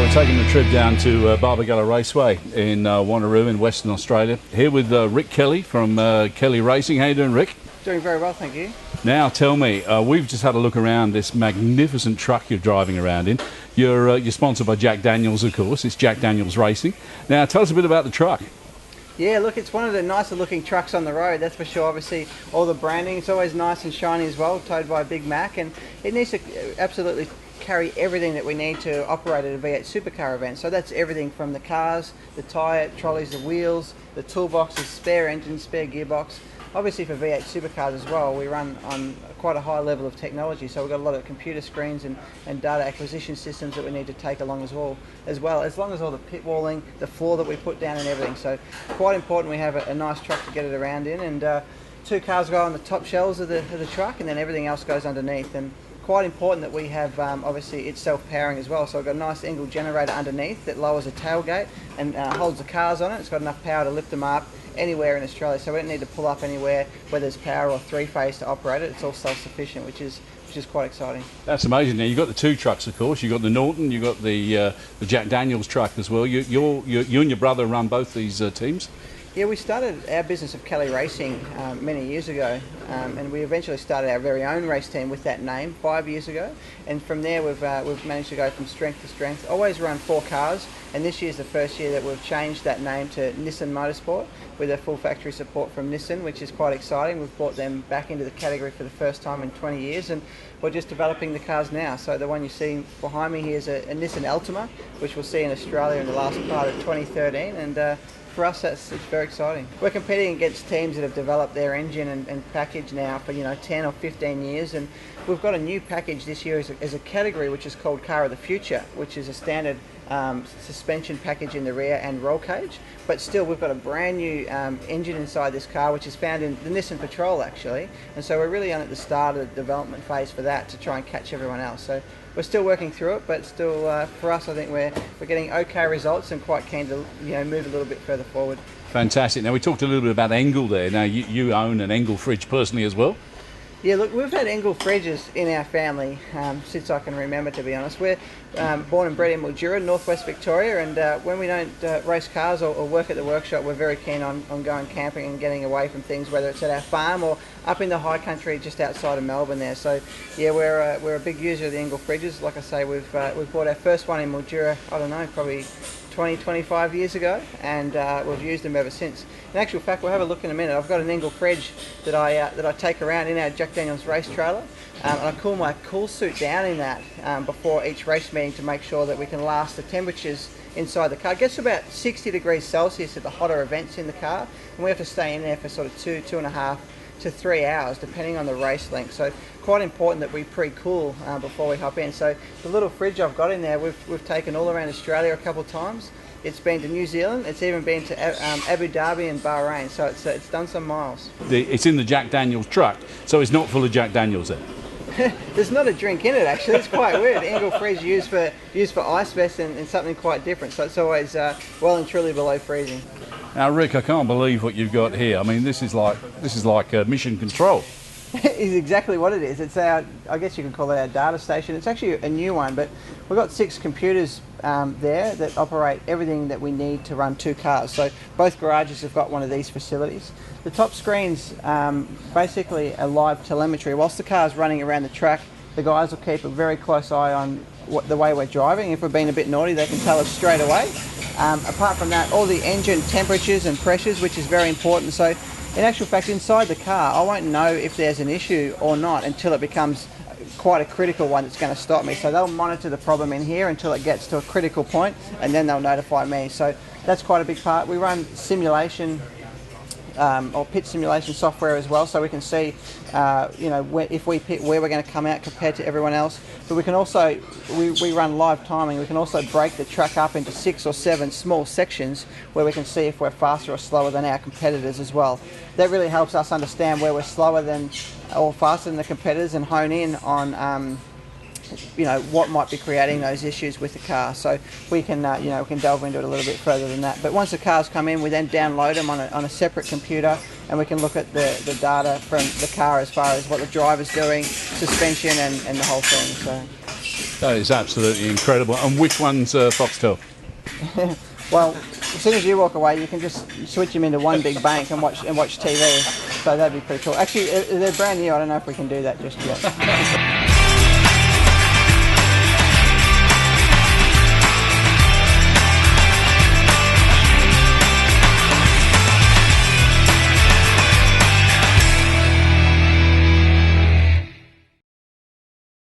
We're taking the trip down to Barbagallo Raceway in Wanneroo in Western Australia. Here with Rick Kelly from Kelly Racing. How you doing, Rick? Doing very well, thank you. Now tell me, we've just had a look around this magnificent truck you're driving around in. You're sponsored by Jack Daniels, of course. It's Jack Daniels Racing. Now tell us a bit about the truck. Yeah, look, it's one of the nicer looking trucks on the road, that's for sure. Obviously, all the branding, it's always nice and shiny as well, towed by a Big Mac, and it needs to absolutely carry everything that we need to operate at a V8 supercar event. So that's everything from the cars, the tyre, trolleys, the wheels, the toolbox, the spare engine, spare gearbox. Obviously for V8 supercars as well, we run on quite a high level of technology, so we've got a lot of computer screens and data acquisition systems that we need to take along as well, as long as all the pit walling, the floor that we put down and everything. So quite important we have a nice truck to get it around in, and two cars go on the top shelves of the truck, and then everything else goes underneath. And quite important that we have, obviously it's self-powering as well, so I've got a nice Engel generator underneath that lowers the tailgate and holds the cars on it. It's got enough power to lift them up anywhere in Australia, so we don't need to pull up anywhere where there's power or three-phase to operate it. It's all self-sufficient, which is quite exciting. That's amazing. Now you've got the two trucks, of course. You've got the Norton, you've got the Jack Daniels truck as well. You and your brother run both these teams? Yeah, we started our business of Kelly Racing many years ago, and we eventually started our very own race team with that name 5 years ago. And from there, we've managed to go from strength to strength. Always run 4 cars, and this year's the first year that we've changed that name to Nissan Motorsport with a full factory support from Nissan, which is quite exciting. We've brought them back into the category for the first time in 20 years, and we're just developing the cars now. So the one you see behind me here is a Nissan Altima, which we'll see in Australia in the last part of 2013, and for us, it's very exciting. We're competing against teams that have developed their engine and package now for 10 or 15 years, and we've got a new package this year as a category which is called Car of the Future, which is a standard suspension package in the rear and roll cage, but still we've got a brand new engine inside this car, which is found in the Nissan Patrol actually, and so we're really on at the start of the development phase for that to try and catch everyone else. So we're still working through it, but still for us I think we're getting okay results and quite keen to move a little bit further forward. Fantastic. Now we talked a little bit about Engel there. Now you own an Engel fridge personally as well? Yeah, look, we've had Engel fridges in our family since I can remember, to be honest. We're born and bred in Mildura, northwest Victoria, and when we don't race cars or work at the workshop, we're very keen on going camping and getting away from things, whether it's at our farm or up in the high country just outside of Melbourne there. So yeah, we're a big user of the Engel fridges. Like I say, we've bought our first one in Mildura, I don't know, probably 20-25 years ago, and we've used them ever since. In actual fact, we'll have a look in a minute. I've got an Engel fridge that I take around in our Jack Daniels race trailer, and I cool my cool suit down in that before each race meeting to make sure that we can last the temperatures inside the car. It gets to about 60 degrees Celsius at the hotter events in the car, and we have to stay in there for sort of 2.5 to 3 hours depending on the race length. So quite important that we pre-cool before we hop in. So the little fridge I've got in there, we've taken all around Australia a couple of times. It's been to New Zealand, it's even been to Abu Dhabi and Bahrain, so it's done some miles. It's in the Jack Daniels truck, so it's not full of Jack Daniels then? There's not a drink in it actually. It's quite weird. Engel fridge used for ice vests and something quite different, so it's always well and truly below freezing. Now Rick, I can't believe what you've got here. I mean, this is like mission control. Is exactly what it is. It's our, I guess you could call it our data station. It's actually a new one, but we've got 6 computers there that operate everything that we need to run 2 cars. So both garages have got one of these facilities. The top screen's basically a live telemetry. Whilst the car's running around the track, the guys will keep a very close eye on the way we're driving. If we're being a bit naughty, they can tell us straight away. Apart from that, all the engine temperatures and pressures, which is very important. So in actual fact, inside the car, I won't know if there's an issue or not until it becomes quite a critical one that's going to stop me. So they'll monitor the problem in here until it gets to a critical point, and then they'll notify me. So that's quite a big part. We run simulation or pit simulation software as well, so we can see if we pit, where we're going to come out compared to everyone else. But we can also, we run live timing. We can also break the track up into 6 or 7 small sections where we can see if we're faster or slower than our competitors as well. That really helps us understand where we're slower than or faster than the competitors and hone in on what might be creating those issues with the car. So we can we can delve into it a little bit further than that. But once the cars come in, we then download them on a separate computer, and we can look at the data from the car as far as what the driver's doing, suspension, and the whole thing. So That is absolutely incredible. And which one's Foxtel? Well, as soon as you walk away, you can just switch them into one big bank and watch TV. So that'd be pretty cool. Actually, they're brand new. I don't know if we can do that just yet.